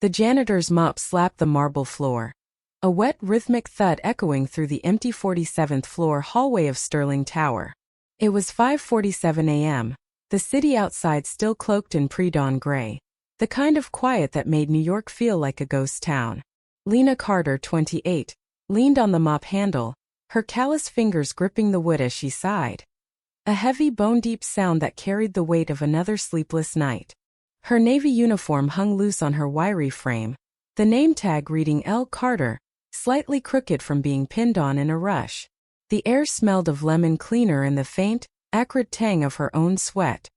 The janitor's mop slapped the marble floor. A wet, rhythmic thud echoing through the empty 47th floor hallway of Sterling Tower. It was 5:47 a.m., the city outside still cloaked in pre-dawn gray. The kind of quiet that made New York feel like a ghost town. Lena Carter, 28, leaned on the mop handle, her callous fingers gripping the wood as she sighed. A heavy, bone-deep sound that carried the weight of another sleepless night. Her navy uniform hung loose on her wiry frame, the name tag reading L. Carter, slightly crooked from being pinned on in a rush. The air smelled of lemon cleaner and the faint, acrid tang of her own sweat.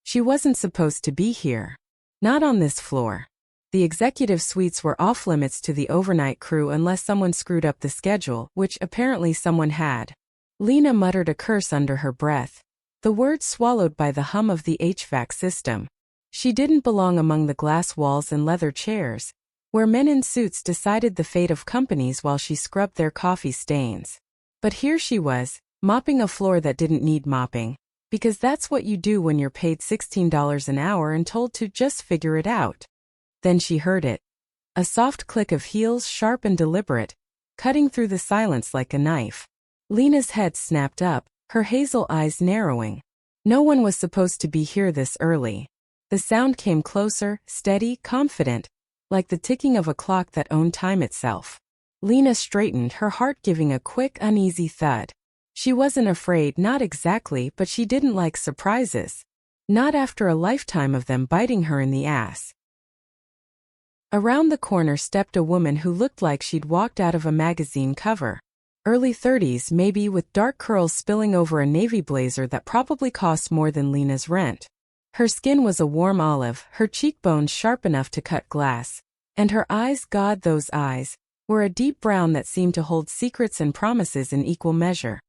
She wasn't supposed to be here. Not on this floor. The executive suites were off-limits to the overnight crew unless someone screwed up the schedule, which apparently someone had. Lena muttered a curse under her breath, the words swallowed by the hum of the HVAC system. She didn't belong among the glass walls and leather chairs, where men in suits decided the fate of companies while she scrubbed their coffee stains. But here she was, mopping a floor that didn't need mopping, because that's what you do when you're paid $16 an hour and told to just figure it out. Then she heard it. A soft click of heels, sharp and deliberate, cutting through the silence like a knife. Lena's head snapped up, her hazel eyes narrowing. No one was supposed to be here this early. The sound came closer, steady, confident, like the ticking of a clock that owned time itself. Lena straightened, her heart giving a quick, uneasy thud. She wasn't afraid, not exactly, but she didn't like surprises. Not after a lifetime of them biting her in the ass. Around the corner stepped a woman who looked like she'd walked out of a magazine cover. Early 30s maybe, with dark curls spilling over a navy blazer that probably cost more than Lena's rent. Her skin was a warm olive, her cheekbones sharp enough to cut glass, and her eyes, God, those eyes, were a deep brown that seemed to hold secrets and promises in equal measure.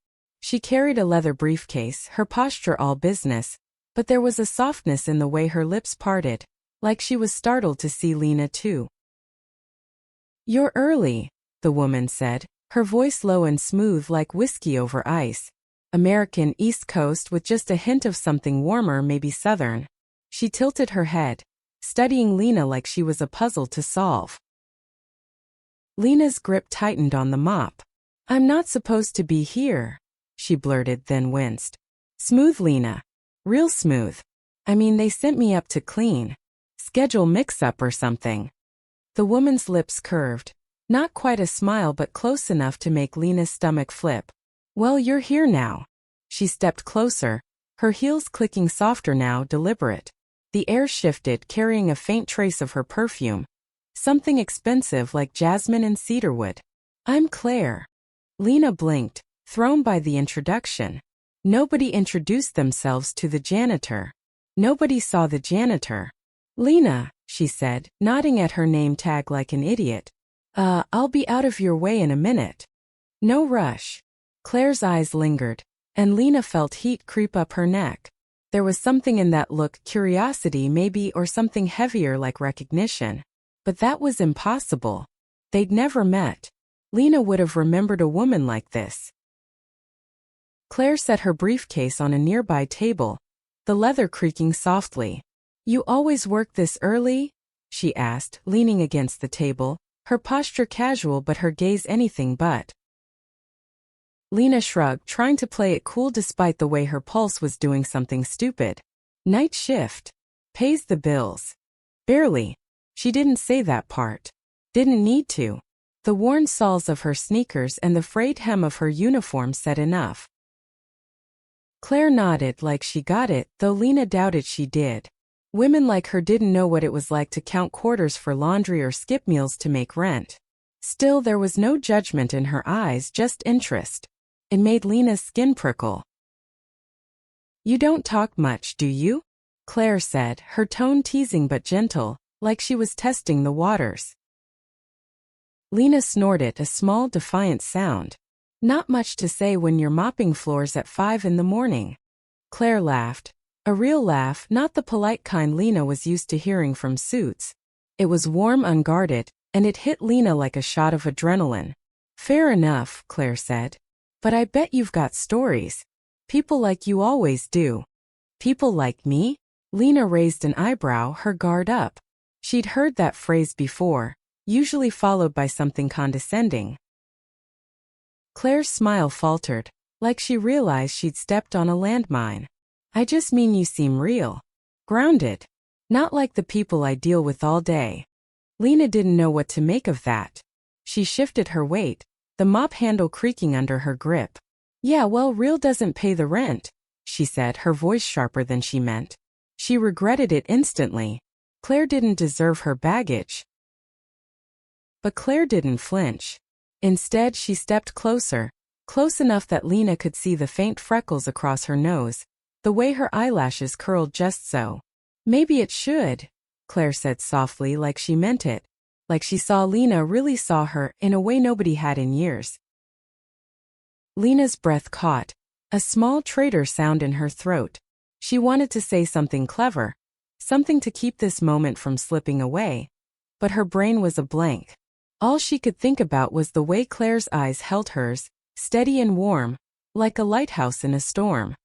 She carried a leather briefcase, her posture all business, but there was a softness in the way her lips parted, like she was startled to see Lena too. "You're early," the woman said, her voice low and smooth like whiskey over ice. American, East Coast with just a hint of something warmer, maybe Southern. She tilted her head, studying Lena like she was a puzzle to solve. Lena's grip tightened on the mop. "I'm not supposed to be here," she blurted, then winced. "Smooth, Lena. Real smooth. I mean, they sent me up to clean. Schedule mix-up or something." The woman's lips curved. Not quite a smile, but close enough to make Lena's stomach flip. "Well, you're here now." She stepped closer, her heels clicking softer now, deliberate. The air shifted, carrying a faint trace of her perfume. Something expensive like jasmine and cedarwood. "I'm Claire." Lena blinked, thrown by the introduction. Nobody introduced themselves to the janitor. Nobody saw the janitor. "Lena," she said, nodding at her name tag like an idiot. I'll be out of your way in a minute." "No rush." Claire's eyes lingered, and Lena felt heat creep up her neck. There was something in that look, curiosity maybe, or something heavier like recognition. But that was impossible. They'd never met. Lena would have remembered a woman like this. Claire set her briefcase on a nearby table, the leather creaking softly. "You always work this early?" she asked, leaning against the table, her posture casual but her gaze anything but. Lena shrugged, trying to play it cool despite the way her pulse was doing something stupid. "Night shift. Pays the bills." Barely. She didn't say that part. Didn't need to. The worn soles of her sneakers and the frayed hem of her uniform said enough. Claire nodded like she got it, though Lena doubted she did. Women like her didn't know what it was like to count quarters for laundry or skip meals to make rent. Still, there was no judgment in her eyes, just interest. It made Lena's skin prickle. "You don't talk much, do you?" Claire said, her tone teasing but gentle, like she was testing the waters. Lena snorted, a small, defiant sound. "Not much to say when you're mopping floors at 5 in the morning." Claire laughed. A real laugh, not the polite kind Lena was used to hearing from suits. It was warm, unguarded, and it hit Lena like a shot of adrenaline. "Fair enough," Claire said. "But I bet you've got stories. People like you always do." "People like me?" Lena raised an eyebrow, her guard up. She'd heard that phrase before, usually followed by something condescending. Claire's smile faltered, like she realized she'd stepped on a landmine. I just mean you seem real. Grounded. Not like the people I deal with all day. Lena didn't know what to make of that. She shifted her weight, the mop handle creaking under her grip. Yeah, well, real doesn't pay the rent, she said, her voice sharper than she meant. She regretted it instantly. Claire didn't deserve her baggage. But Claire didn't flinch. Instead, she stepped closer, close enough that Lena could see the faint freckles across her nose, the way her eyelashes curled just so. Maybe it should, Claire said softly, like she meant it, like she saw Lena really saw her in a way nobody had in years. Lena's breath caught, a small traitor sound in her throat. She wanted to say something clever, something to keep this moment from slipping away, but her brain was a blank. All she could think about was the way Claire's eyes held hers, steady and warm, like a lighthouse in a storm.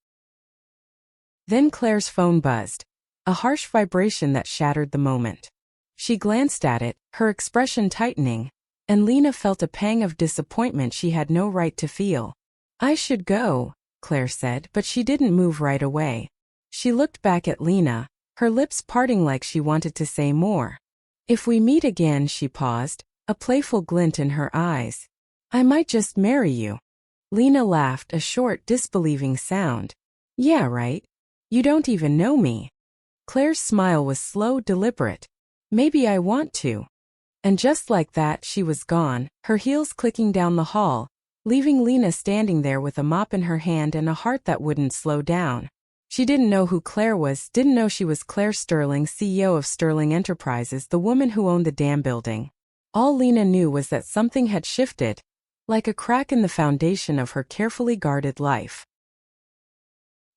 Then Claire's phone buzzed, a harsh vibration that shattered the moment. She glanced at it, her expression tightening, and Lena felt a pang of disappointment she had no right to feel. I should go, Claire said, but she didn't move right away. She looked back at Lena, her lips parting like she wanted to say more. If we meet again, she paused, a playful glint in her eyes. I might just marry you. Lena laughed, a short, disbelieving sound. Yeah, right. You don't even know me. Claire's smile was slow, deliberate. Maybe I want to. And just like that, she was gone, her heels clicking down the hall, leaving Lena standing there with a mop in her hand and a heart that wouldn't slow down. She didn't know who Claire was, didn't know she was Claire Sterling, CEO of Sterling Enterprises, the woman who owned the damn building. All Lena knew was that something had shifted, like a crack in the foundation of her carefully guarded life.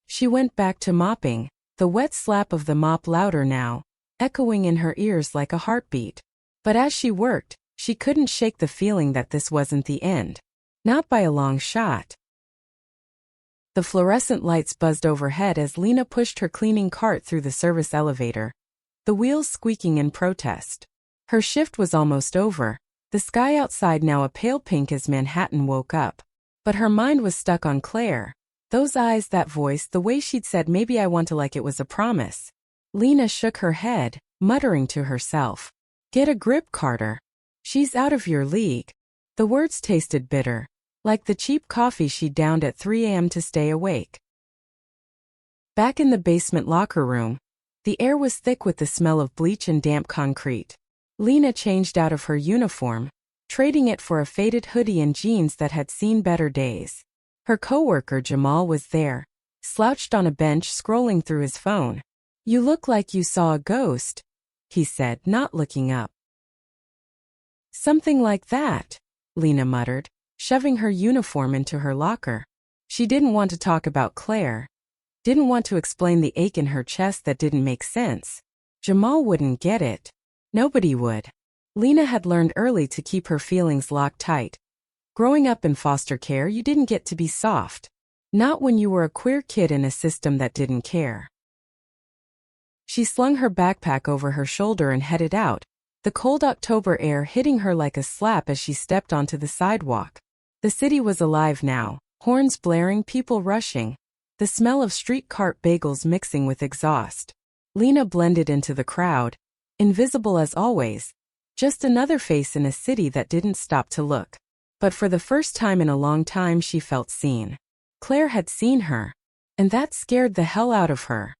She went back to mopping, the wet slap of the mop louder now, echoing in her ears like a heartbeat. But as she worked, she couldn't shake the feeling that this wasn't the end. Not by a long shot. The fluorescent lights buzzed overhead as Lena pushed her cleaning cart through the service elevator, the wheels squeaking in protest. Her shift was almost over, the sky outside now a pale pink as Manhattan woke up. But her mind was stuck on Claire. Those eyes, that voice, the way she'd said maybe I want to, like it was a promise. Lena shook her head, muttering to herself. Get a grip, Carter. She's out of your league. The words tasted bitter, like the cheap coffee she downed at 3 a.m. to stay awake. Back in the basement locker room, the air was thick with the smell of bleach and damp concrete. Lena changed out of her uniform, trading it for a faded hoodie and jeans that had seen better days. Her coworker Jamal was there, slouched on a bench scrolling through his phone. You look like you saw a ghost, he said, not looking up. Something like that, Lena muttered, shoving her uniform into her locker. She didn't want to talk about Claire. Didn't want to explain the ache in her chest that didn't make sense. Jamal wouldn't get it. Nobody would. Lena had learned early to keep her feelings locked tight. Growing up in foster care, you didn't get to be soft. Not when you were a queer kid in a system that didn't care. She slung her backpack over her shoulder and headed out, the cold October air hitting her like a slap as she stepped onto the sidewalk. The city was alive now, horns blaring, people rushing, the smell of street cart bagels mixing with exhaust. Lena blended into the crowd, invisible as always, just another face in a city that didn't stop to look. But for the first time in a long time she felt seen. Claire had seen her, and that scared the hell out of her.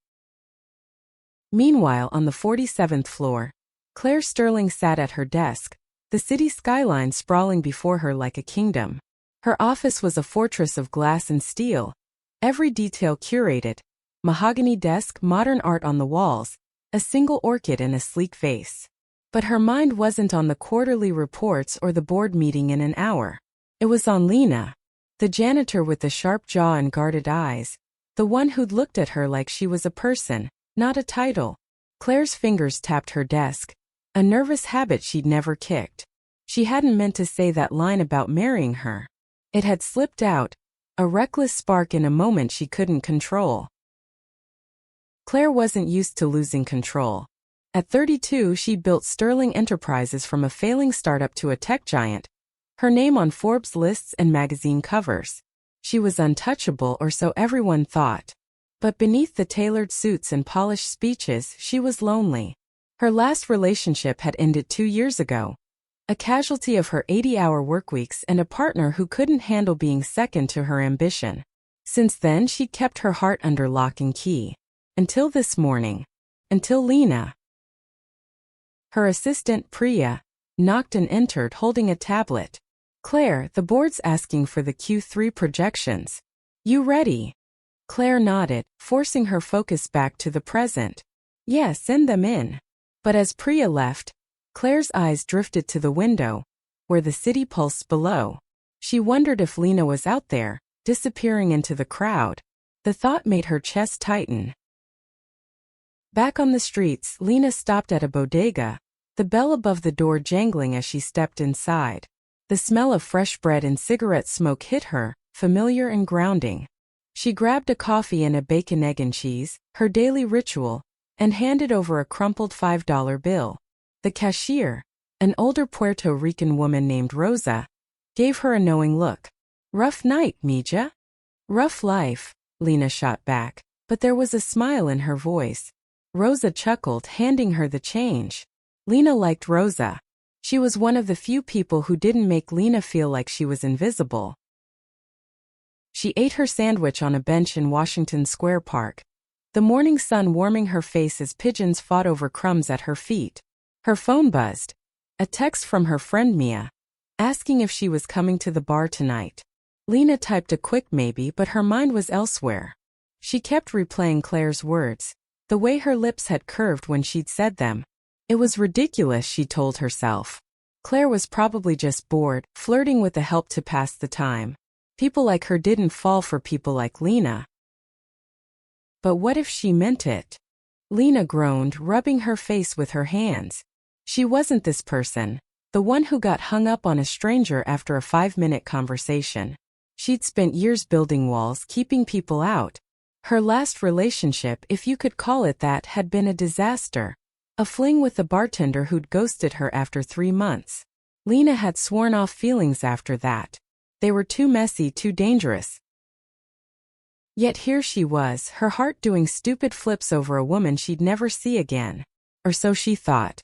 Meanwhile, on the 47th floor, Claire Sterling sat at her desk, the city skyline sprawling before her like a kingdom. Her office was a fortress of glass and steel, every detail curated, mahogany desk, modern art on the walls, a single orchid in a sleek vase. But her mind wasn't on the quarterly reports or the board meeting in an hour. It was on Lena, the janitor with the sharp jaw and guarded eyes, the one who'd looked at her like she was a person, not a title. Claire's fingers tapped her desk, a nervous habit she'd never kicked. She hadn't meant to say that line about marrying her. It had slipped out, a reckless spark in a moment she couldn't control. Claire wasn't used to losing control. At 32, she built sterling enterprises from a failing startup to a tech giant, her name on Forbes lists and magazine covers. She was untouchable, or so everyone thought. But beneath the tailored suits and polished speeches, she was lonely. Her last relationship had ended 2 years ago. A casualty of her 80-hour workweeks and a partner who couldn't handle being second to her ambition. Since then, she'd kept her heart under lock and key. Until this morning. Until Lena, her assistant Priya, knocked and entered holding a tablet. "Claire, the board's asking for the Q3 projections. You ready?" Claire nodded, forcing her focus back to the present. "Yeah, send them in." But as Priya left, Claire's eyes drifted to the window, where the city pulsed below. She wondered if Lena was out there, disappearing into the crowd. The thought made her chest tighten. Back on the streets, Lena stopped at a bodega, the bell above the door jangling as she stepped inside. The smell of fresh bread and cigarette smoke hit her, familiar and grounding. She grabbed a coffee and a bacon, egg and cheese, her daily ritual, and handed over a crumpled $5 bill. The cashier, an older Puerto Rican woman named Rosa, gave her a knowing look. "Rough night, Mija?" "Rough life," Lena shot back, but there was a smile in her voice. Rosa chuckled, handing her the change. Lena liked Rosa. She was one of the few people who didn't make Lena feel like she was invisible. She ate her sandwich on a bench in Washington Square Park, the morning sun warming her face as pigeons fought over crumbs at her feet. Her phone buzzed. A text from her friend Mia, asking if she was coming to the bar tonight. Lena typed a quick maybe, but her mind was elsewhere. She kept replaying Claire's words, the way her lips had curved when she'd said them. It was ridiculous, she told herself. Claire was probably just bored, flirting with the help to pass the time. People like her didn't fall for people like Lena. But what if she meant it? Lena groaned, rubbing her face with her hands. She wasn't this person, the one who got hung up on a stranger after a 5-minute conversation. She'd spent years building walls, keeping people out. Her last relationship, if you could call it that, had been a disaster. A fling with a bartender who'd ghosted her after 3 months. Lena had sworn off feelings after that. They were too messy, too dangerous. Yet here she was, her heart doing stupid flips over a woman she'd never see again. Or so she thought.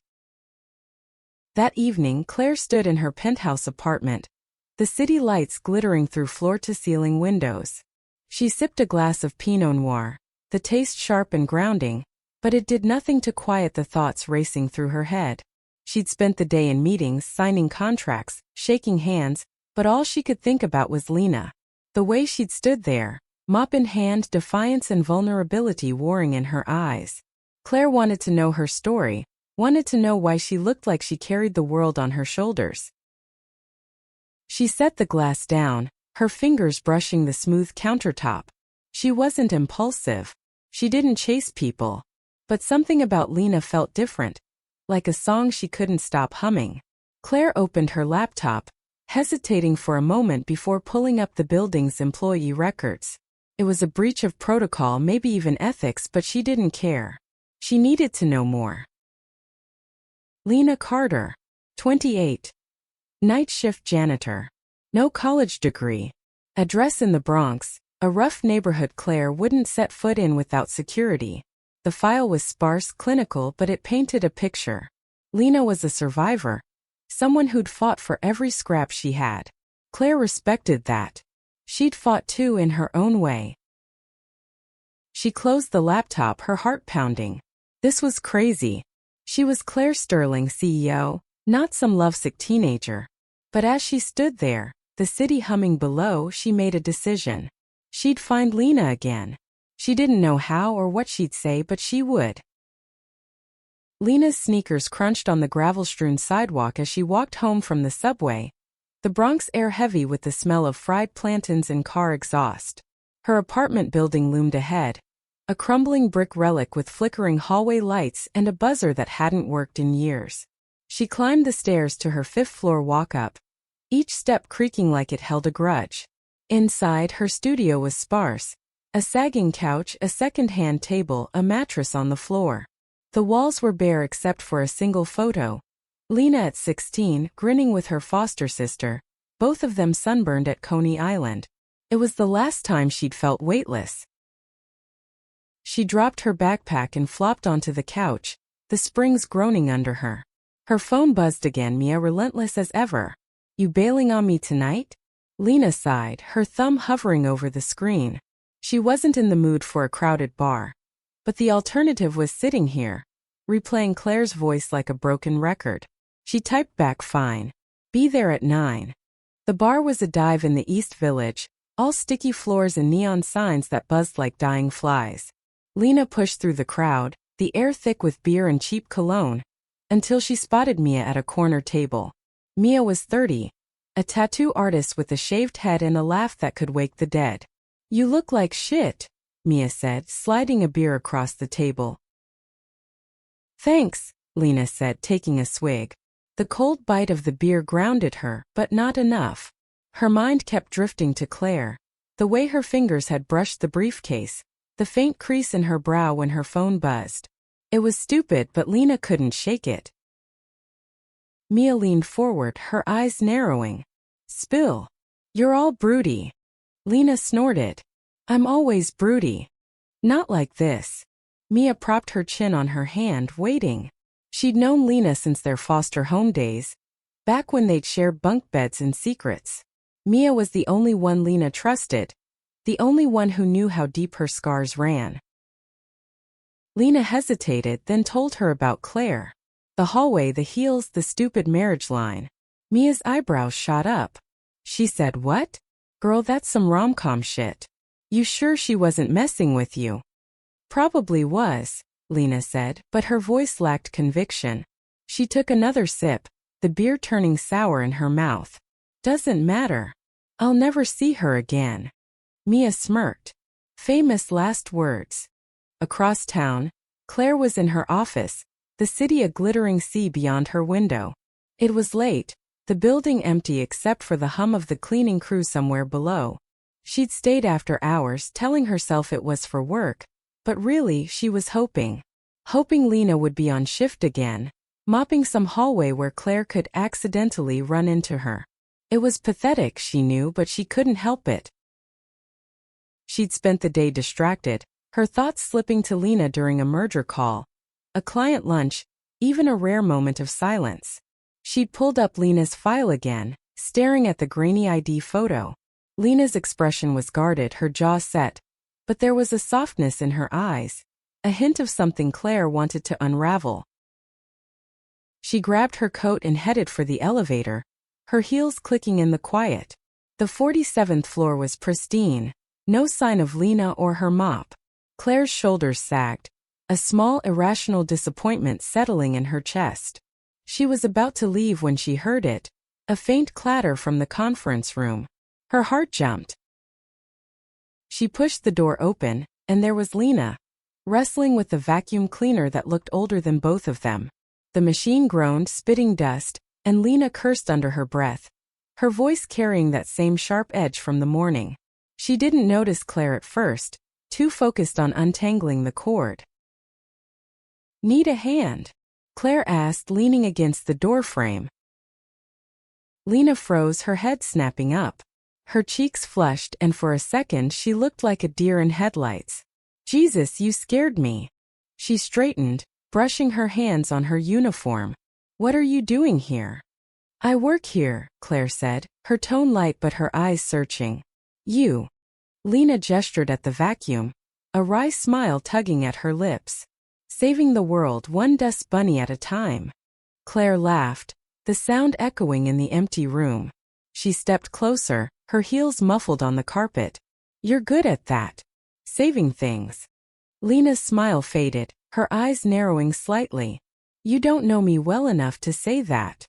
That evening, Claire stood in her penthouse apartment, the city lights glittering through floor-to-ceiling windows. She sipped a glass of Pinot Noir, the taste sharp and grounding, but it did nothing to quiet the thoughts racing through her head. She'd spent the day in meetings, signing contracts, shaking hands, but all she could think about was Lena. The way she'd stood there, mop in hand, defiance and vulnerability warring in her eyes. Claire wanted to know her story, wanted to know why she looked like she carried the world on her shoulders. She set the glass down, her fingers brushing the smooth countertop. She wasn't impulsive. She didn't chase people. But something about Lena felt different, like a song she couldn't stop humming. Claire opened her laptop, hesitating for a moment before pulling up the building's employee records. It was a breach of protocol, maybe even ethics, but she didn't care. She needed to know more. Lena Carter, 28. Night shift janitor. No college degree. Address in the Bronx, a rough neighborhood Claire wouldn't set foot in without security. The file was sparse, clinical, but it painted a picture. Lena was a survivor, someone who'd fought for every scrap she had. Claire respected that. She'd fought too in her own way. She closed the laptop, her heart pounding. This was crazy. She was Claire Sterling, CEO, not some lovesick teenager. But as she stood there, the city humming below, she made a decision. She'd find Lena again. She didn't know how or what she'd say, but she would. Lena's sneakers crunched on the gravel-strewn sidewalk as she walked home from the subway, the Bronx air heavy with the smell of fried plantains and car exhaust. Her apartment building loomed ahead, a crumbling brick relic with flickering hallway lights and a buzzer that hadn't worked in years. She climbed the stairs to her 5th-floor walk-up, each step creaking like it held a grudge. Inside, her studio was sparse. A sagging couch, a second-hand table, a mattress on the floor. The walls were bare except for a single photo. Lena at 16, grinning with her foster sister, both of them sunburned at Coney Island. It was the last time she'd felt weightless. She dropped her backpack and flopped onto the couch, the springs groaning under her. Her phone buzzed again, Mia relentless as ever. "You bailing on me tonight?" Lena sighed, her thumb hovering over the screen. She wasn't in the mood for a crowded bar. But the alternative was sitting here, replaying Claire's voice like a broken record. She typed back, "Fine. Be there at 9. The bar was a dive in the East Village, all sticky floors and neon signs that buzzed like dying flies. Lena pushed through the crowd, the air thick with beer and cheap cologne, until she spotted Mia at a corner table. Mia was 30, a tattoo artist with a shaved head and a laugh that could wake the dead. "You look like shit," Mia said, sliding a beer across the table. "Thanks," Lena said, taking a swig. The cold bite of the beer grounded her, but not enough. Her mind kept drifting to Claire, the way her fingers had brushed the briefcase, the faint crease in her brow when her phone buzzed. It was stupid, but Lena couldn't shake it. Mia leaned forward, her eyes narrowing. "Spill. You're all broody." Lena snorted. "I'm always broody. Not like this." Mia propped her chin on her hand, waiting. She'd known Lena since their foster home days, back when they'd shared bunk beds and secrets. Mia was the only one Lena trusted, the only one who knew how deep her scars ran. Lena hesitated, then told her about Claire. The hallway, the heels, the stupid marriage line. Mia's eyebrows shot up. She said, "What? Girl, that's some rom-com shit. You sure she wasn't messing with you?" "Probably was," Lena said, but her voice lacked conviction. She took another sip, the beer turning sour in her mouth. "Doesn't matter. I'll never see her again." Mia smirked. Famous last words. Across town, Claire was in her office, the city a glittering sea beyond her window. It was late, the building empty except for the hum of the cleaning crew somewhere below. She'd stayed after hours, telling herself it was for work, but really she was hoping Lena would be on shift again, mopping some hallway where Claire could accidentally run into her. It was pathetic, she knew, but she couldn't help it. She'd spent the day distracted, her thoughts slipping to Lena during a merger call, a client lunch, even a rare moment of silence. She'd pulled up Lena's file again, staring at the grainy ID photo. Lena's expression was guarded, her jaw set, but there was a softness in her eyes, a hint of something Claire wanted to unravel. She grabbed her coat and headed for the elevator, her heels clicking in the quiet. The 47th floor was pristine, no sign of Lena or her mop. Claire's shoulders sagged, a small irrational disappointment settling in her chest. She was about to leave when she heard it, a faint clatter from the conference room. Her heart jumped. She pushed the door open, and there was Lena, wrestling with the vacuum cleaner that looked older than both of them. The machine groaned, spitting dust, and Lena cursed under her breath, her voice carrying that same sharp edge from the morning. She didn't notice Claire at first, too focused on untangling the cord. "Need a hand?" Claire asked, leaning against the doorframe. Lena froze, her head snapping up. Her cheeks flushed, and for a second she looked like a deer in headlights. "Jesus, you scared me." She straightened, brushing her hands on her uniform. "What are you doing here?" "I work here," Claire said, her tone light but her eyes searching. "You." Lena gestured at the vacuum, a wry smile tugging at her lips. "Saving the world one dust bunny at a time." Claire laughed, the sound echoing in the empty room. She stepped closer, her heels muffled on the carpet. "You're good at that. Saving things." Lena's smile faded, her eyes narrowing slightly. "You don't know me well enough to say that."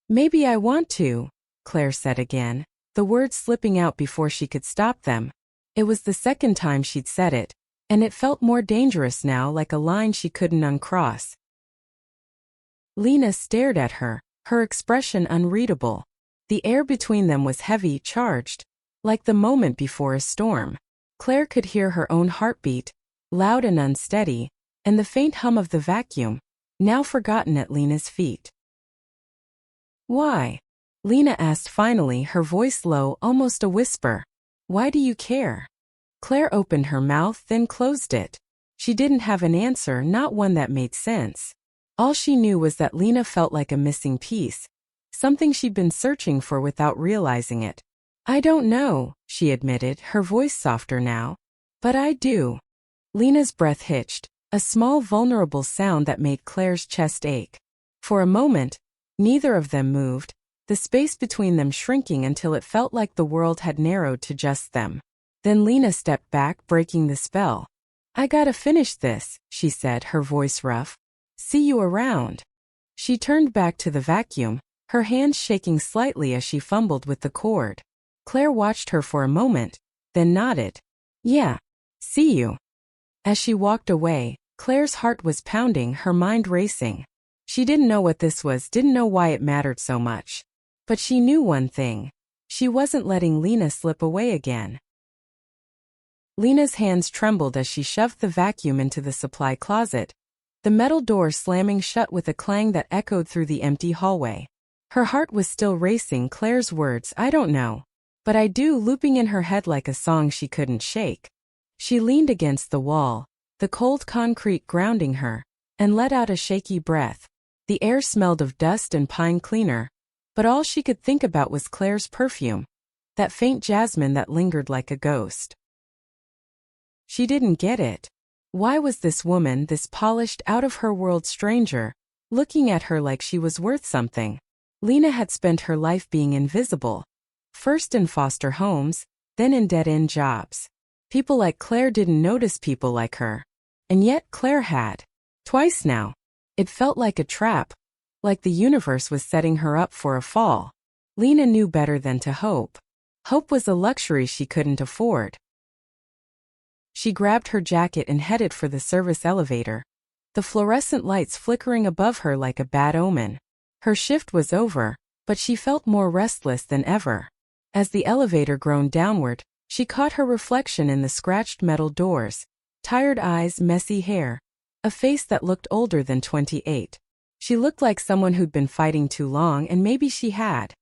"Maybe I want to," Claire said again, the words slipping out before she could stop them. It was the second time she'd said it, and it felt more dangerous now, like a line she couldn't uncross. Lena stared at her, her expression unreadable. The air between them was heavy, charged, like the moment before a storm. Claire could hear her own heartbeat, loud and unsteady, and the faint hum of the vacuum, now forgotten at Lena's feet. "Why?" Lena asked finally, her voice low, almost a whisper. "Why do you care?" Claire opened her mouth, then closed it. She didn't have an answer, not one that made sense. All she knew was that Lena felt like a missing piece, something she'd been searching for without realizing it. "I don't know," she admitted, her voice softer now. "But I do." Lena's breath hitched, a small vulnerable sound that made Claire's chest ache. For a moment, neither of them moved, the space between them shrinking until it felt like the world had narrowed to just them. Then Lena stepped back, breaking the spell. "I gotta finish this," she said, her voice rough. "See you around." She turned back to the vacuum, her hands shaking slightly as she fumbled with the cord. Claire watched her for a moment, then nodded. "Yeah. See you." As she walked away, Claire's heart was pounding, her mind racing. She didn't know what this was, didn't know why it mattered so much. But she knew one thing. She wasn't letting Lena slip away again. Lena's hands trembled as she shoved the vacuum into the supply closet, the metal door slamming shut with a clang that echoed through the empty hallway. Her heart was still racing, Claire's words, "I don't know, but I do," looping in her head like a song she couldn't shake. She leaned against the wall, the cold concrete grounding her, and let out a shaky breath. The air smelled of dust and pine cleaner, but all she could think about was Claire's perfume, that faint jasmine that lingered like a ghost. She didn't get it. Why was this woman, this polished, out-of-her-world stranger, looking at her like she was worth something? Lena had spent her life being invisible, first in foster homes, then in dead-end jobs. People like Claire didn't notice people like her. And yet Claire had. Twice now. It felt like a trap, like the universe was setting her up for a fall. Lena knew better than to hope. Hope was a luxury she couldn't afford. She grabbed her jacket and headed for the service elevator, the fluorescent lights flickering above her like a bad omen. Her shift was over, but she felt more restless than ever. As the elevator groaned downward, she caught her reflection in the scratched metal doors, tired eyes, messy hair, a face that looked older than 28. She looked like someone who'd been fighting too long, and maybe she had.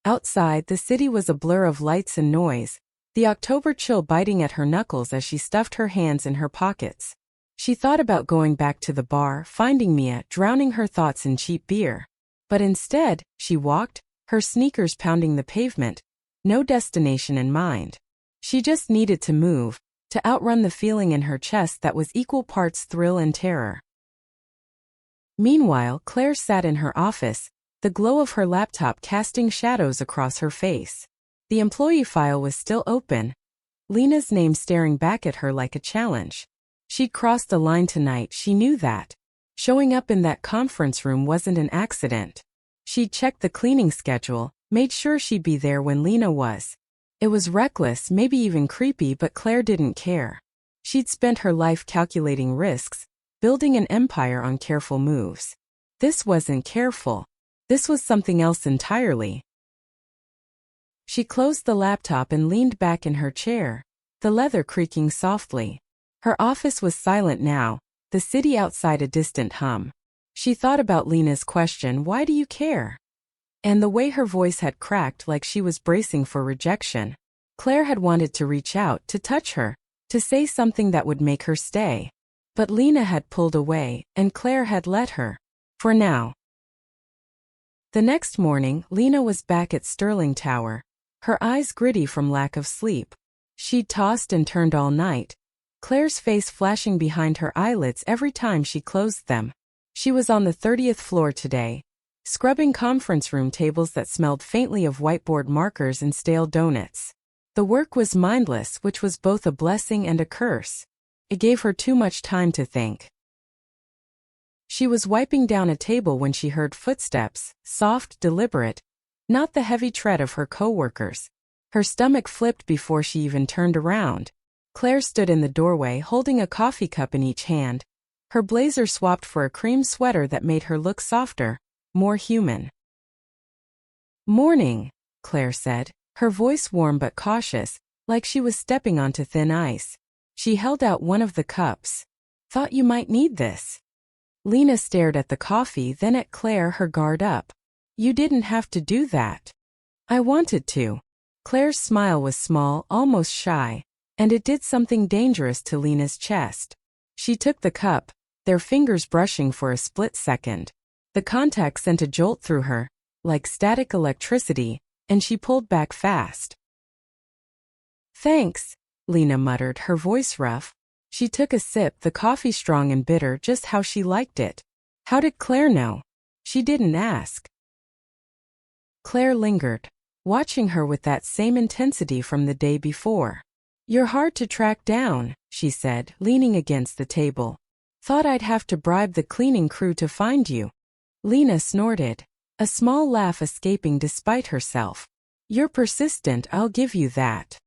Outside, the city was a blur of lights and noise, the October chill biting at her knuckles as she stuffed her hands in her pockets. She thought about going back to the bar, finding Mia, drowning her thoughts in cheap beer. But instead, she walked, her sneakers pounding the pavement, no destination in mind. She just needed to move, to outrun the feeling in her chest that was equal parts thrill and terror. Meanwhile, Claire sat in her office, the glow of her laptop casting shadows across her face. The employee file was still open, Lena's name staring back at her like a challenge. She'd crossed a line tonight, she knew that. Showing up in that conference room wasn't an accident. She'd checked the cleaning schedule, made sure she'd be there when Lena was. It was reckless, maybe even creepy, but Claire didn't care. She'd spent her life calculating risks, building an empire on careful moves. This wasn't careful. This was something else entirely. She closed the laptop and leaned back in her chair, the leather creaking softly. Her office was silent now, the city outside a distant hum. She thought about Lena's question, "Why do you care?" And the way her voice had cracked like she was bracing for rejection. Claire had wanted to reach out, to touch her, to say something that would make her stay. But Lena had pulled away, and Claire had let her. For now. The next morning, Lena was back at Sterling Tower, her eyes gritty from lack of sleep. She'd tossed and turned all night, Claire's face flashing behind her eyelids every time she closed them. She was on the 30th floor today, scrubbing conference room tables that smelled faintly of whiteboard markers and stale donuts. The work was mindless, which was both a blessing and a curse. It gave her too much time to think. She was wiping down a table when she heard footsteps, soft, deliberate, not the heavy tread of her coworkers. Her stomach flipped before she even turned around. Claire stood in the doorway holding a coffee cup in each hand, her blazer swapped for a cream sweater that made her look softer, more human. "Morning," Claire said, her voice warm but cautious, like she was stepping onto thin ice. She held out one of the cups. thought you might need this. Lena stared at the coffee, then at Claire, her guard up. You didn't have to do that. I wanted to. Claire's smile was small, almost shy, and it did something dangerous to Lena's chest. She took the cup, their fingers brushing for a split second. The contact sent a jolt through her, like static electricity, and she pulled back fast. Thanks, Lena muttered, her voice rough. She took a sip, the coffee strong and bitter, just how she liked it. How did Claire know? She didn't ask. Claire lingered, watching her with that same intensity from the day before. You're hard to track down, she said, leaning against the table. Thought I'd have to bribe the cleaning crew to find you. Lena snorted, a small laugh escaping despite herself. You're persistent, I'll give you that.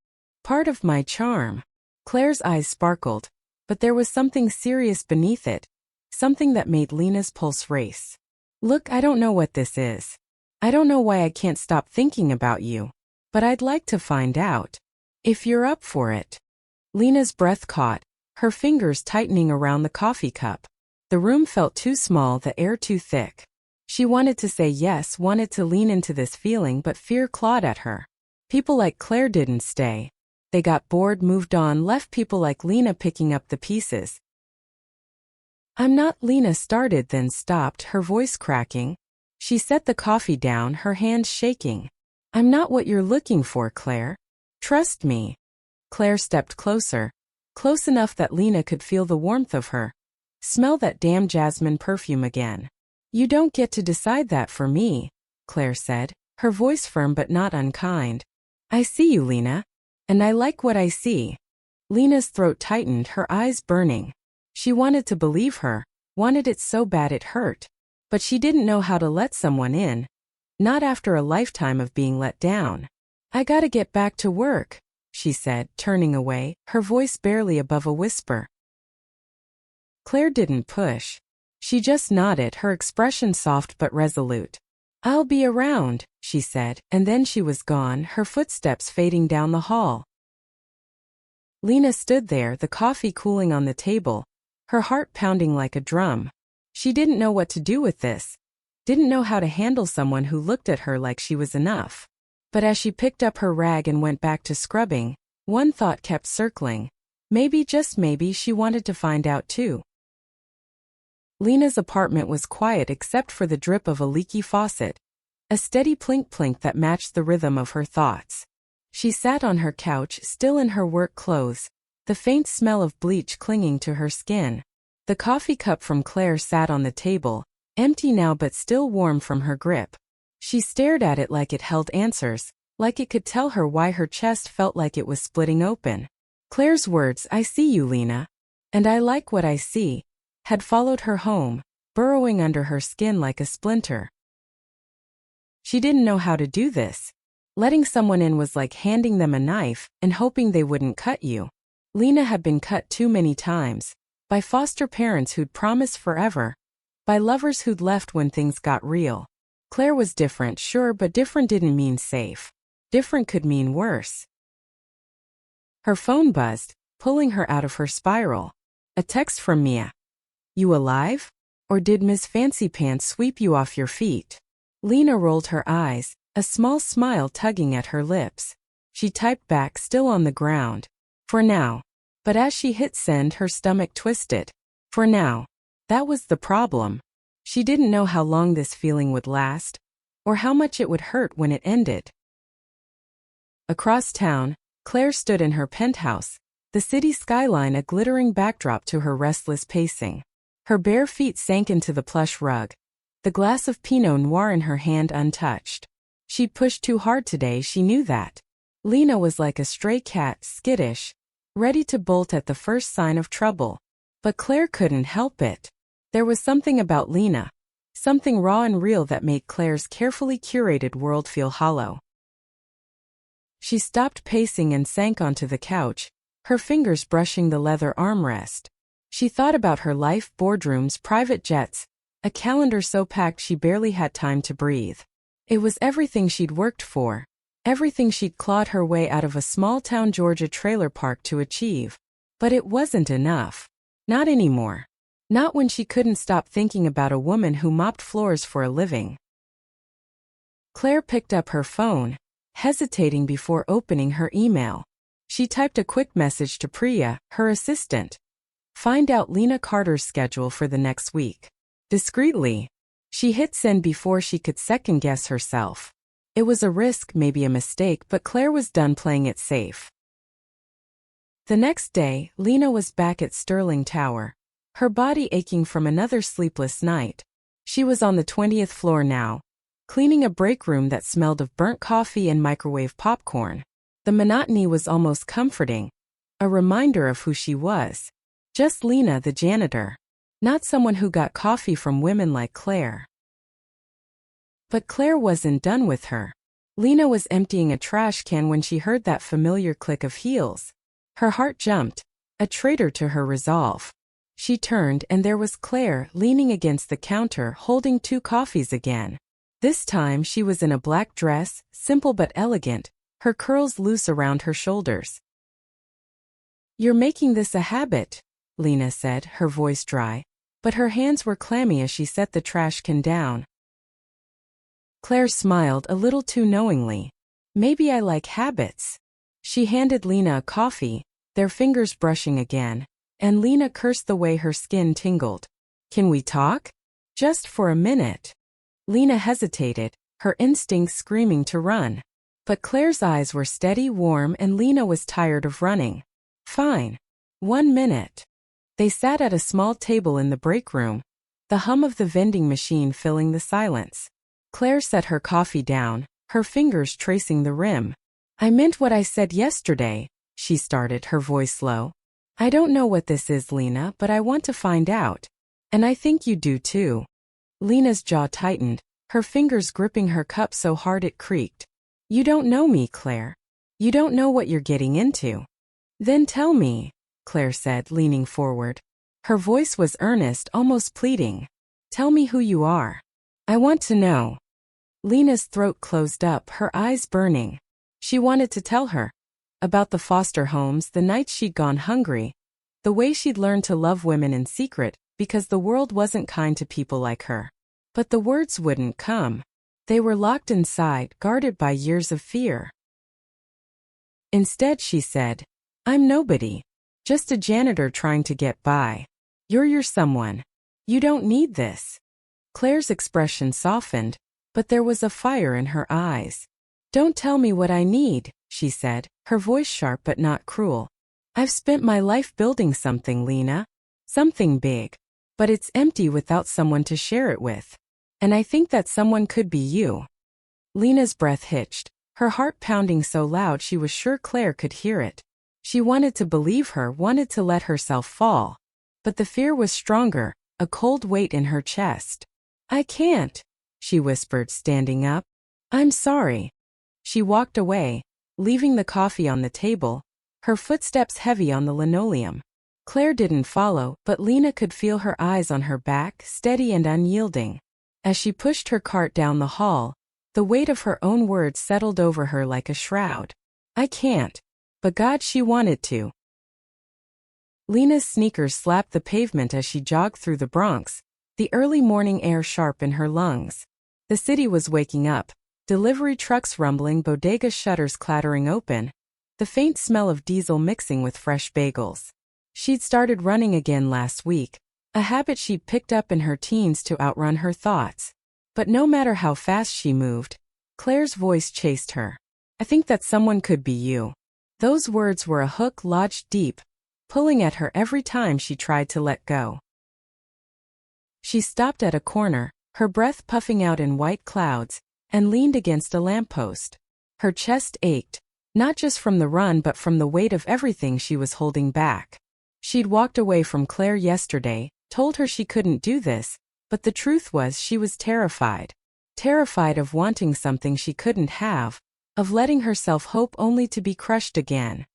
Part of my charm. Claire's eyes sparkled, but there was something serious beneath it, something that made Lena's pulse race. Look, I don't know what this is. I don't know why I can't stop thinking about you, but I'd like to find out. If you're up for it. Lena's breath caught, her fingers tightening around the coffee cup. The room felt too small, the air too thick. She wanted to say yes, wanted to lean into this feeling, but fear clawed at her. People like Claire didn't stay. They got bored, moved on, left people like Lena picking up the pieces. I'm not, Lena started, then stopped, her voice cracking. She set the coffee down, her hands shaking. I'm not what you're looking for, Claire. Trust me. Claire stepped closer, close enough that Lena could feel the warmth of her. Smell that damn jasmine perfume again. You don't get to decide that for me, Claire said, her voice firm but not unkind. I see you, Lena. And I like what I see. Lena's throat tightened, her eyes burning. She wanted to believe her, wanted it so bad it hurt. But she didn't know how to let someone in. Not after a lifetime of being let down. I gotta get back to work, she said, turning away, her voice barely above a whisper. Claire didn't push. She just nodded, her expression soft but resolute. I'll be around, she said, and then she was gone, her footsteps fading down the hall. Lena stood there, the coffee cooling on the table, her heart pounding like a drum. She didn't know what to do with this. Didn't know how to handle someone who looked at her like she was enough. But as she picked up her rag and went back to scrubbing, one thought kept circling. Maybe, just maybe, she wanted to find out too. Lena's apartment was quiet except for the drip of a leaky faucet, a steady plink-plink that matched the rhythm of her thoughts. She sat on her couch, still in her work clothes, the faint smell of bleach clinging to her skin. The coffee cup from Claire sat on the table, empty now but still warm from her grip. She stared at it like it held answers, like it could tell her why her chest felt like it was splitting open. Claire's words, I see you, Lena, and I like what I see, had followed her home, burrowing under her skin like a splinter. She didn't know how to do this. Letting someone in was like handing them a knife and hoping they wouldn't cut you. Lena had been cut too many times. By foster parents who'd promised forever. By lovers who'd left when things got real. Claire was different, sure, but different didn't mean safe. Different could mean worse. Her phone buzzed, pulling her out of her spiral. A text from Mia. You alive? Or did Ms. Fancy Pants sweep you off your feet? Lena rolled her eyes, a small smile tugging at her lips. She typed back, still on the ground. For now. But as she hit send, her stomach twisted. For now. That was the problem. She didn't know how long this feeling would last, or how much it would hurt when it ended. Across town, Claire stood in her penthouse, the city skyline a glittering backdrop to her restless pacing. Her bare feet sank into the plush rug, the glass of Pinot Noir in her hand untouched. She'd pushed too hard today, she knew that. Lena was like a stray cat, skittish, ready to bolt at the first sign of trouble. But Claire couldn't help it. There was something about Lena, something raw and real that made Claire's carefully curated world feel hollow. She stopped pacing and sank onto the couch, her fingers brushing the leather armrest. She thought about her life, boardrooms, private jets, a calendar so packed she barely had time to breathe. It was everything she'd worked for, everything she'd clawed her way out of a small-town Georgia trailer park to achieve. But it wasn't enough. Not anymore. Not when she couldn't stop thinking about a woman who mopped floors for a living. Claire picked up her phone, hesitating before opening her email. She typed a quick message to Priya, her assistant. Find out Lena Carter's schedule for the next week. Discreetly, she hit send before she could second-guess herself. It was a risk, maybe a mistake, but Claire was done playing it safe. The next day, Lena was back at Sterling Tower, her body aching from another sleepless night. She was on the 20th floor now, cleaning a break room that smelled of burnt coffee and microwave popcorn. The monotony was almost comforting, a reminder of who she was. Just Lena, the janitor. Not someone who got coffee from women like Claire. But Claire wasn't done with her. Lena was emptying a trash can when she heard that familiar click of heels. Her heart jumped, a traitor to her resolve. She turned and there was Claire leaning against the counter holding 2 coffees again. This time she was in a black dress, simple but elegant, her curls loose around her shoulders. "You're making this a habit," Lena said, her voice dry, but her hands were clammy as she set the trash can down. Claire smiled a little too knowingly. "Maybe I like habits." She handed Lena a coffee, their fingers brushing again, and Lena cursed the way her skin tingled. "Can we talk? Just for a minute." Lena hesitated, her instincts screaming to run. But Claire's eyes were steady, warm, and Lena was tired of running. "Fine. 1 minute." They sat at a small table in the break room, the hum of the vending machine filling the silence. Claire set her coffee down, her fingers tracing the rim. "I meant what I said yesterday," she started, her voice low. "I don't know what this is, Lena, but I want to find out. And I think you do too." Lena's jaw tightened, her fingers gripping her cup so hard it creaked. "You don't know me, Claire. You don't know what you're getting into." "Then tell me," Claire said, leaning forward. Her voice was earnest, almost pleading. "Tell me who you are. I want to know." Lena's throat closed up, her eyes burning. She wanted to tell her. About the foster homes, the nights she'd gone hungry. The way she'd learned to love women in secret, because the world wasn't kind to people like her. But the words wouldn't come. They were locked inside, guarded by years of fear. Instead, she said, "I'm nobody. Just a janitor trying to get by. You're your someone. You don't need this." Claire's expression softened, but there was a fire in her eyes. "Don't tell me what I need," she said, her voice sharp but not cruel. "I've spent my life building something, Lena. Something big. But it's empty without someone to share it with. And I think that someone could be you." Lena's breath hitched, her heart pounding so loud she was sure Claire could hear it. She wanted to believe her, wanted to let herself fall. But the fear was stronger, a cold weight in her chest. "I can't," she whispered, standing up. "I'm sorry." She walked away, leaving the coffee on the table, her footsteps heavy on the linoleum. Claire didn't follow, but Lena could feel her eyes on her back, steady and unyielding. As she pushed her cart down the hall, the weight of her own words settled over her like a shroud. "I can't. But God, she wanted to." Lena's sneakers slapped the pavement as she jogged through the Bronx, the early morning air sharp in her lungs. The city was waking up, delivery trucks rumbling, bodega shutters clattering open, the faint smell of diesel mixing with fresh bagels. She'd started running again last week, a habit she'd picked up in her teens to outrun her thoughts. But no matter how fast she moved, Claire's voice chased her. "I think that someone could be you." Those words were a hook lodged deep, pulling at her every time she tried to let go. She stopped at a corner, her breath puffing out in white clouds, and leaned against a lamppost. Her chest ached, not just from the run but from the weight of everything she was holding back. She'd walked away from Claire yesterday, told her she couldn't do this, but the truth was she was terrified. Terrified of wanting something she couldn't have, of letting herself hope only to be crushed again.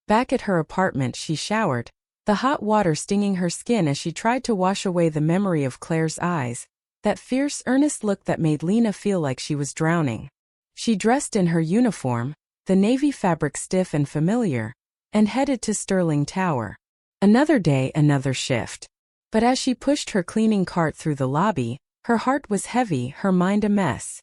Back at her apartment she showered, the hot water stinging her skin as she tried to wash away the memory of Claire's eyes, that fierce, earnest look that made Lena feel like she was drowning. She dressed in her uniform, the navy fabric stiff and familiar, and headed to Sterling Tower. Another day, another shift. But as she pushed her cleaning cart through the lobby, her heart was heavy, her mind a mess.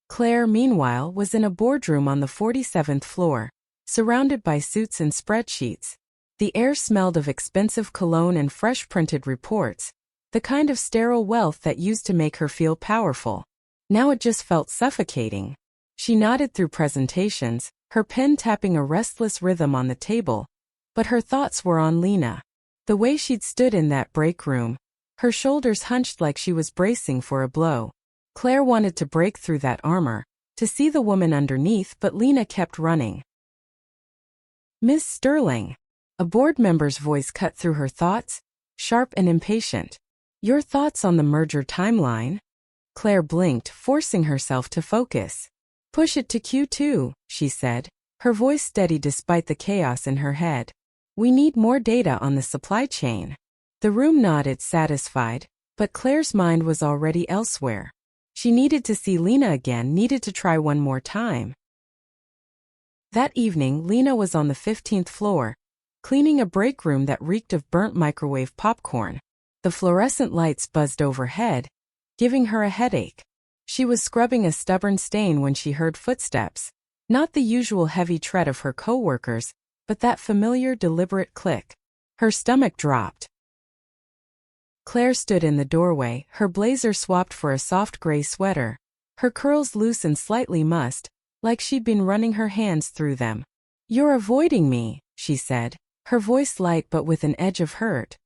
Claire, meanwhile, was in a boardroom on the 47th floor, surrounded by suits and spreadsheets. The air smelled of expensive cologne and fresh printed reports, the kind of sterile wealth that used to make her feel powerful. Now it just felt suffocating. She nodded through presentations, her pen tapping a restless rhythm on the table, but her thoughts were on Lena. The way she'd stood in that break room, her shoulders hunched like she was bracing for a blow. Claire wanted to break through that armor, to see the woman underneath, but Lena kept running. "Miss Sterling." A board member's voice cut through her thoughts, sharp and impatient. "Your thoughts on the merger timeline?" Claire blinked, forcing herself to focus. "Push it to Q2, she said, her voice steady despite the chaos in her head. "We need more data on the supply chain." The room nodded, satisfied, but Claire's mind was already elsewhere. She needed to see Lena again, needed to try one more time. That evening, Lena was on the 15th floor, cleaning a break room that reeked of burnt microwave popcorn. The fluorescent lights buzzed overhead, giving her a headache. She was scrubbing a stubborn stain when she heard footsteps, not the usual heavy tread of her coworkers, but that familiar, deliberate click. Her stomach dropped. Claire stood in the doorway, her blazer swapped for a soft gray sweater, her curls loose and slightly mussed, like she'd been running her hands through them. "You're avoiding me," she said, her voice light but with an edge of hurt.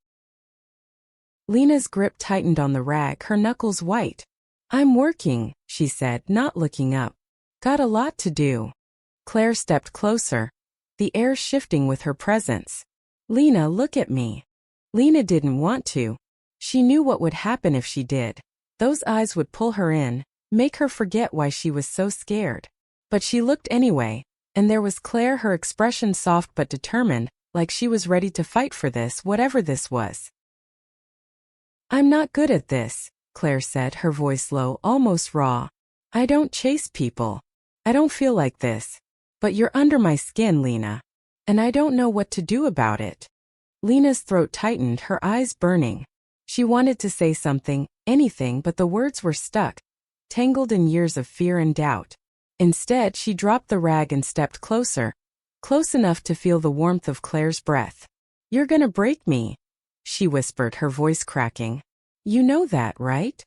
Lena's grip tightened on the rag, her knuckles white. "I'm working," she said, not looking up. "Got a lot to do." Claire stepped closer, the air shifting with her presence. "Lena, look at me." Lena didn't want to. She knew what would happen if she did. Those eyes would pull her in, make her forget why she was so scared. But she looked anyway, and there was Claire, her expression soft but determined, like she was ready to fight for this, whatever this was. "I'm not good at this," Claire said, her voice low, almost raw. "I don't chase people. I don't feel like this. But you're under my skin, Lena. And I don't know what to do about it." Lena's throat tightened, her eyes burning. She wanted to say something, anything, but the words were stuck, tangled in years of fear and doubt. Instead, she dropped the rag and stepped closer, close enough to feel the warmth of Claire's breath. "You're gonna break me," she whispered, her voice cracking. "You know that, right?"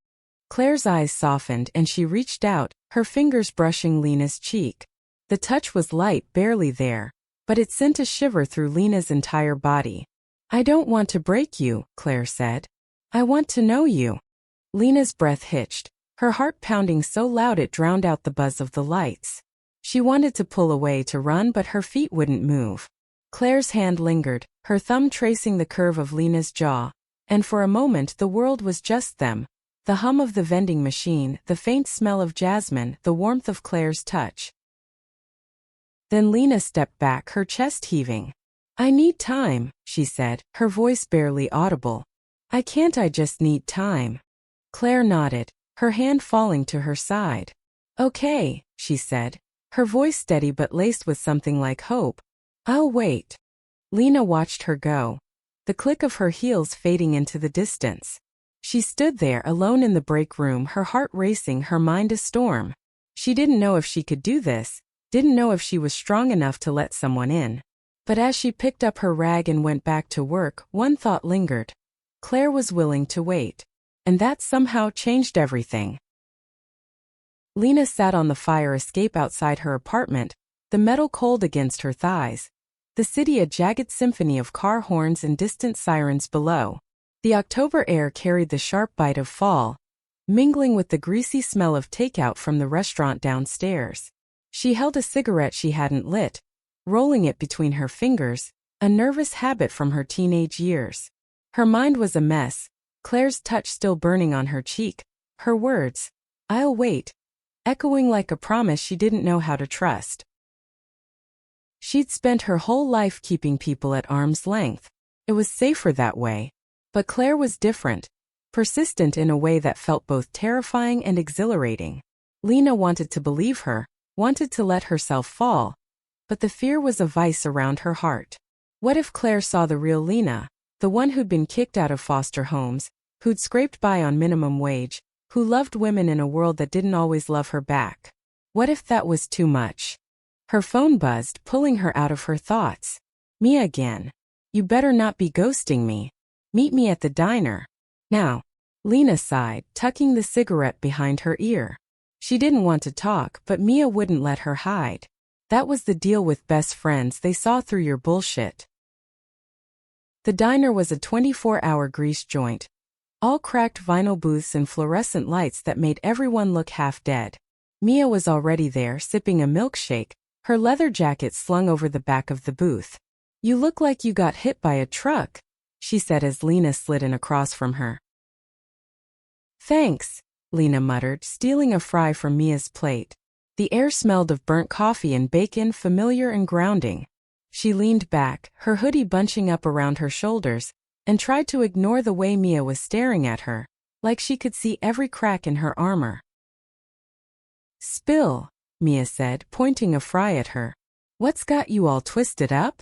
Claire's eyes softened and she reached out, her fingers brushing Lena's cheek. The touch was light, barely there, but it sent a shiver through Lena's entire body. "I don't want to break you," Claire said. "I want to know you." Lena's breath hitched, her heart pounding so loud it drowned out the buzz of the lights. She wanted to pull away to run, but her feet wouldn't move. Claire's hand lingered, her thumb tracing the curve of Lena's jaw, and for a moment the world was just them. The hum of the vending machine, the faint smell of jasmine, the warmth of Claire's touch. Then Lena stepped back, her chest heaving. "I need time," she said, her voice barely audible. I just need time." Claire nodded, her hand falling to her side. "Okay," she said, her voice steady but laced with something like hope. "I'll wait." Lena watched her go, the click of her heels fading into the distance. She stood there alone in the break room, her heart racing, her mind a storm. She didn't know if she could do this, didn't know if she was strong enough to let someone in. But as she picked up her rag and went back to work, one thought lingered. Claire was willing to wait. And that somehow changed everything. Lena sat on the fire escape outside her apartment, the metal cold against her thighs. The city a jagged symphony of car horns and distant sirens below. The October air carried the sharp bite of fall, mingling with the greasy smell of takeout from the restaurant downstairs. She held a cigarette she hadn't lit, rolling it between her fingers, a nervous habit from her teenage years. Her mind was a mess, Claire's touch still burning on her cheek, her words, "I'll wait," echoing like a promise she didn't know how to trust. She'd spent her whole life keeping people at arm's length. It was safer that way. But Claire was different, persistent in a way that felt both terrifying and exhilarating. Lena wanted to believe her, wanted to let herself fall, but the fear was a vice around her heart. What if Claire saw the real Lena, the one who'd been kicked out of foster homes, who'd scraped by on minimum wage, who loved women in a world that didn't always love her back? What if that was too much? Her phone buzzed, pulling her out of her thoughts. Mia again. You better not be ghosting me. Meet me at the diner. Now. Lena sighed, tucking the cigarette behind her ear. She didn't want to talk, but Mia wouldn't let her hide. That was the deal with best friends, they saw through your bullshit. The diner was a 24-hour grease joint. All cracked vinyl booths and fluorescent lights that made everyone look half dead. Mia was already there, sipping a milkshake, her leather jacket slung over the back of the booth. You look like you got hit by a truck, she said as Lena slid in across from her. Thanks, Lena muttered, stealing a fry from Mia's plate. The air smelled of burnt coffee and bacon, familiar and grounding. She leaned back, her hoodie bunching up around her shoulders, and tried to ignore the way Mia was staring at her, like she could see every crack in her armor. Spill, Mia said, pointing a fry at her. What's got you all twisted up?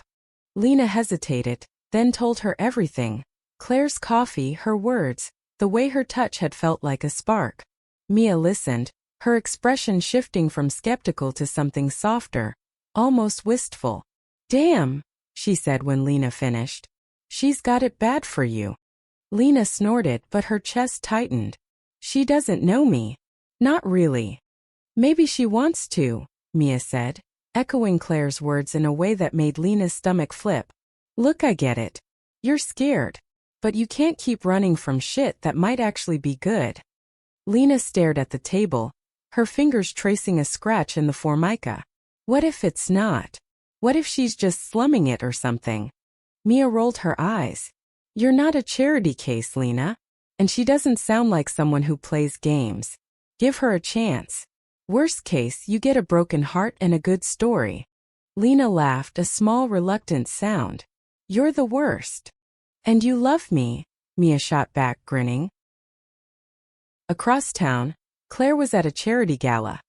Lena hesitated, then told her everything. Claire's coffee, her words, the way her touch had felt like a spark. Mia listened, her expression shifting from skeptical to something softer, almost wistful. Damn, she said when Lena finished. She's got it bad for you. Lena snorted, but her chest tightened. She doesn't know me. Not really. Maybe she wants to, Mia said, echoing Claire's words in a way that made Lena's stomach flip. Look, I get it. You're scared. But you can't keep running from shit that might actually be good. Lena stared at the table, her fingers tracing a scratch in the formica. What if it's not? What if she's just slumming it or something? Mia rolled her eyes. You're not a charity case, Lena. And she doesn't sound like someone who plays games. Give her a chance. Worst case, you get a broken heart and a good story. Lena laughed, a small reluctant sound. You're the worst. And you love me, Mia shot back, grinning. Across town, Claire was at a charity gala.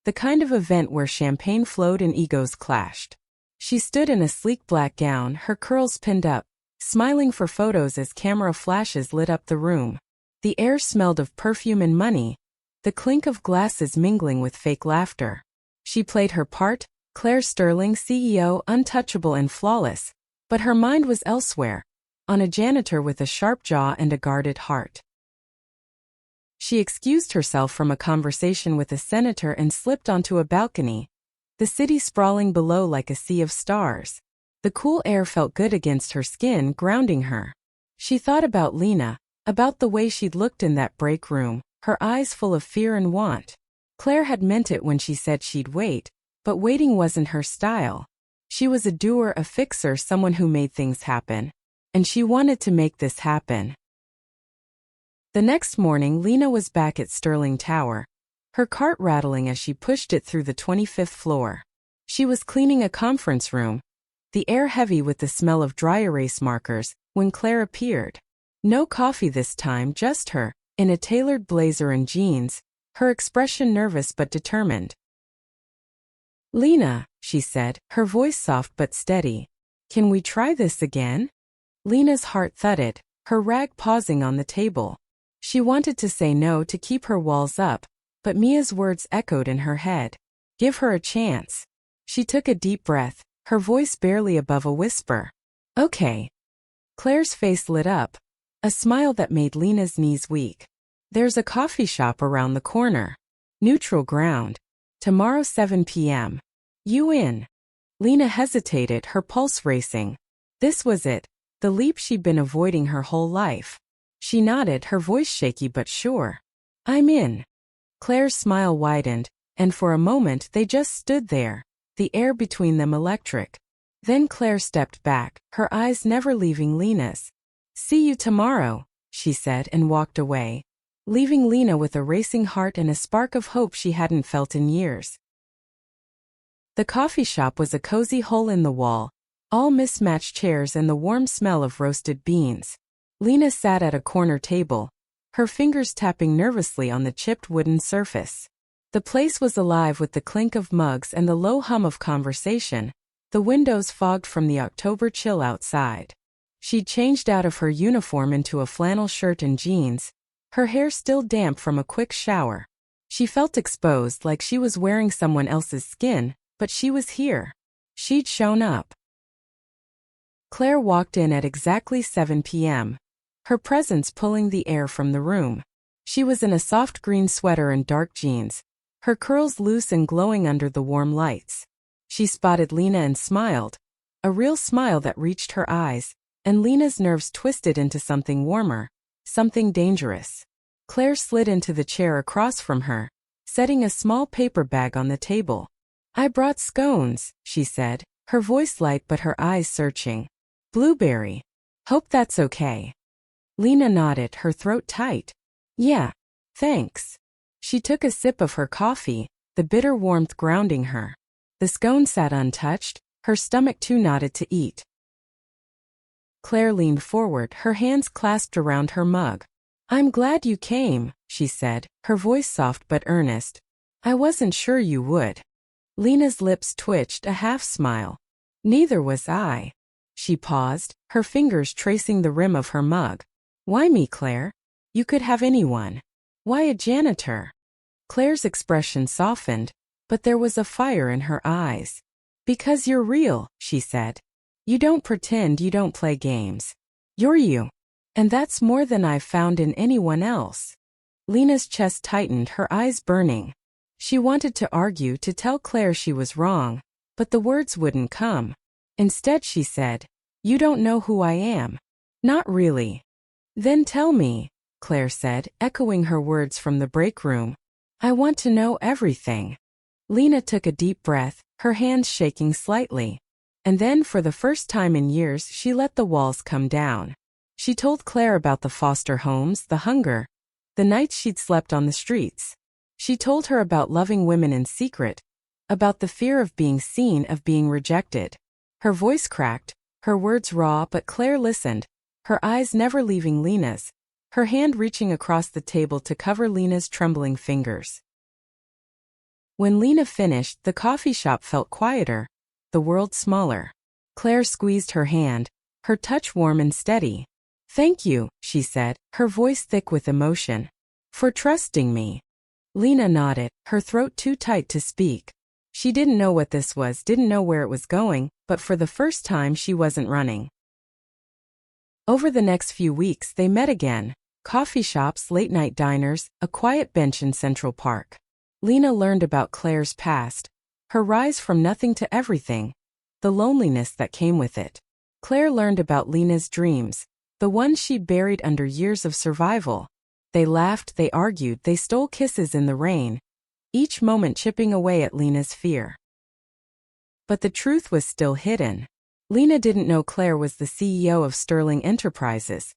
The kind of event where champagne flowed and egos clashed. She stood in a sleek black gown, her curls pinned up, smiling for photos as camera flashes lit up the room. The air smelled of perfume and money, the clink of glasses mingling with fake laughter. She played her part, Claire Sterling, CEO, untouchable and flawless, but her mind was elsewhere, on a janitor with a sharp jaw and a guarded heart. She excused herself from a conversation with a senator and slipped onto a balcony, the city sprawling below like a sea of stars. The cool air felt good against her skin, grounding her. She thought about Lena, about the way she'd looked in that break room, her eyes full of fear and want. Claire had meant it when she said she'd wait, but waiting wasn't her style. She was a doer, a fixer, someone who made things happen. And she wanted to make this happen. The next morning, Lena was back at Sterling Tower, her cart rattling as she pushed it through the 25th floor. She was cleaning a conference room, the air heavy with the smell of dry erase markers, when Claire appeared. No coffee this time, just her, in a tailored blazer and jeans, her expression nervous but determined. Lena, she said, her voice soft but steady. Can we try this again? Lena's heart thudded, her rag pausing on the table. She wanted to say no to keep her walls up, but Mia's words echoed in her head. Give her a chance. She took a deep breath, her voice barely above a whisper. Okay. Claire's face lit up, a smile that made Lena's knees weak. There's a coffee shop around the corner. Neutral ground. Tomorrow 7 p.m. You in? Lena hesitated, her pulse racing. This was it. The leap she'd been avoiding her whole life. She nodded, her voice shaky but sure. I'm in. Claire's smile widened, and for a moment they just stood there, the air between them electric. Then Claire stepped back, her eyes never leaving Lena's. See you tomorrow, she said and walked away, leaving Lena with a racing heart and a spark of hope she hadn't felt in years. The coffee shop was a cozy hole in the wall, all mismatched chairs and the warm smell of roasted beans. Lena sat at a corner table, her fingers tapping nervously on the chipped wooden surface. The place was alive with the clink of mugs and the low hum of conversation, the windows fogged from the October chill outside. She'd changed out of her uniform into a flannel shirt and jeans, her hair still damp from a quick shower. She felt exposed, like she was wearing someone else's skin, but she was here. She'd shown up. Claire walked in at exactly 7 p.m., her presence pulling the air from the room. She was in a soft green sweater and dark jeans, her curls loose and glowing under the warm lights. She spotted Lena and smiled, a real smile that reached her eyes, and Lena's nerves twisted into something warmer, something dangerous. Claire slid into the chair across from her, setting a small paper bag on the table. "I brought scones," she said, her voice light but her eyes searching. "Blueberry. Hope that's okay." Lena nodded, her throat tight. "Yeah, thanks." She took a sip of her coffee, the bitter warmth grounding her. The scone sat untouched, her stomach too knotted to eat. Claire leaned forward, her hands clasped around her mug. "I'm glad you came," she said, her voice soft but earnest. "I wasn't sure you would." Lena's lips twitched, a half-smile. "Neither was I." She paused, her fingers tracing the rim of her mug. "Why me, Claire? You could have anyone. Why a janitor?" Claire's expression softened, but there was a fire in her eyes. "Because you're real," she said. "You don't pretend, you don't play games. You're you. And that's more than I've found in anyone else." Lena's chest tightened, her eyes burning. She wanted to argue, to tell Claire she was wrong, but the words wouldn't come. Instead she said, "You don't know who I am." "Not really." "Then tell me," Claire said, echoing her words from the break room. "I want to know everything." Lena took a deep breath, her hands shaking slightly. And then, for the first time in years, she let the walls come down. She told Claire about the foster homes, the hunger, the nights she'd slept on the streets. She told her about loving women in secret, about the fear of being seen, of being rejected. Her voice cracked, her words raw, but Claire listened, her eyes never leaving Lena's, her hand reaching across the table to cover Lena's trembling fingers. When Lena finished, the coffee shop felt quieter, the world smaller. Claire squeezed her hand, her touch warm and steady. "Thank you," she said, her voice thick with emotion. "For trusting me." Lena nodded, her throat too tight to speak. She didn't know what this was, didn't know where it was going, but for the first time she wasn't running. Over the next few weeks they met again. Coffee shops, late-night diners, a quiet bench in Central Park. Lena learned about Claire's past, her rise from nothing to everything, the loneliness that came with it. Claire learned about Lena's dreams, the ones she buried under years of survival. They laughed, they argued, they stole kisses in the rain, each moment chipping away at Lena's fear. But the truth was still hidden. Lena didn't know Claire was the CEO of Sterling Enterprises,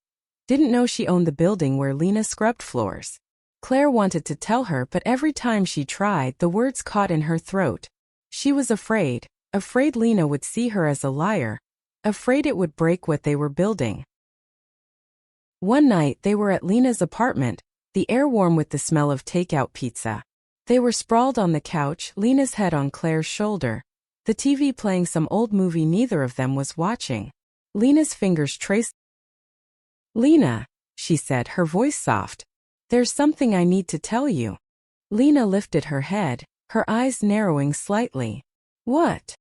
didn't know she owned the building where Lena scrubbed floors. Claire wanted to tell her, but every time she tried, the words caught in her throat. She was afraid, afraid Lena would see her as a liar, afraid it would break what they were building. One night they were at Lena's apartment, the air warm with the smell of takeout pizza. They were sprawled on the couch, Lena's head on Claire's shoulder, the TV playing some old movie neither of them was watching. Lena's fingers traced. "Lena," she said, her voice soft. "There's something I need to tell you." Lena lifted her head, her eyes narrowing slightly. "What?"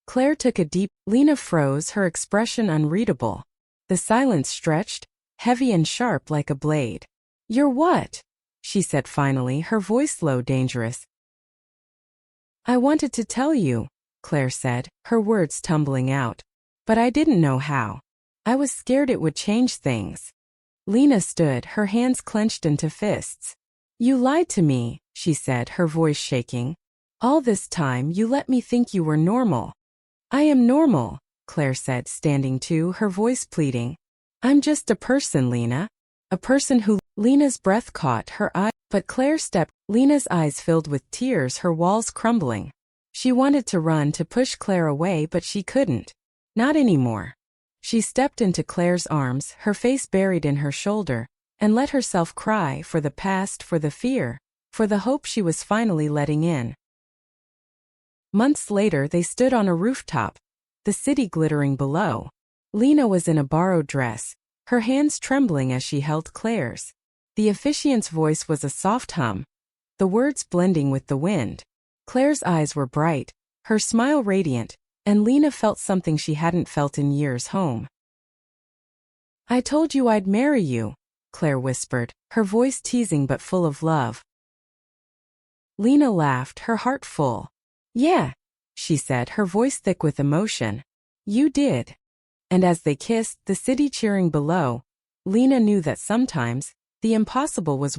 Claire took a deep. Lena froze, her expression unreadable. The silence stretched, heavy and sharp like a blade. "You're what?" she said finally, her voice low, dangerous. "I wanted to tell you," Claire said, her words tumbling out. "But I didn't know how. I was scared it would change things." Lena stood, her hands clenched into fists. "You lied to me," she said, her voice shaking. "All this time you let me think you were normal." "I am normal," Claire said, standing too, her voice pleading. "I'm just a person, Lena. A person who—" Lena's breath caught her eye, but Claire stepped. Lena's eyes filled with tears, her walls crumbling. She wanted to run, to push Claire away, but she couldn't. Not anymore. She stepped into Claire's arms, her face buried in her shoulder, and let herself cry, for the past, for the fear, for the hope she was finally letting in. Months later they stood on a rooftop, the city glittering below. Lena was in a borrowed dress, her hands trembling as she held Claire's. The officiant's voice was a soft hum, the words blending with the wind. Claire's eyes were bright, her smile radiant, and Lena felt something she hadn't felt in years home. "I told you I'd marry you," Claire whispered, her voice teasing but full of love. Lena laughed, her heart full. "Yeah," she said, her voice thick with emotion. "You did." And as they kissed, the city cheering below, Lena knew that sometimes the impossible was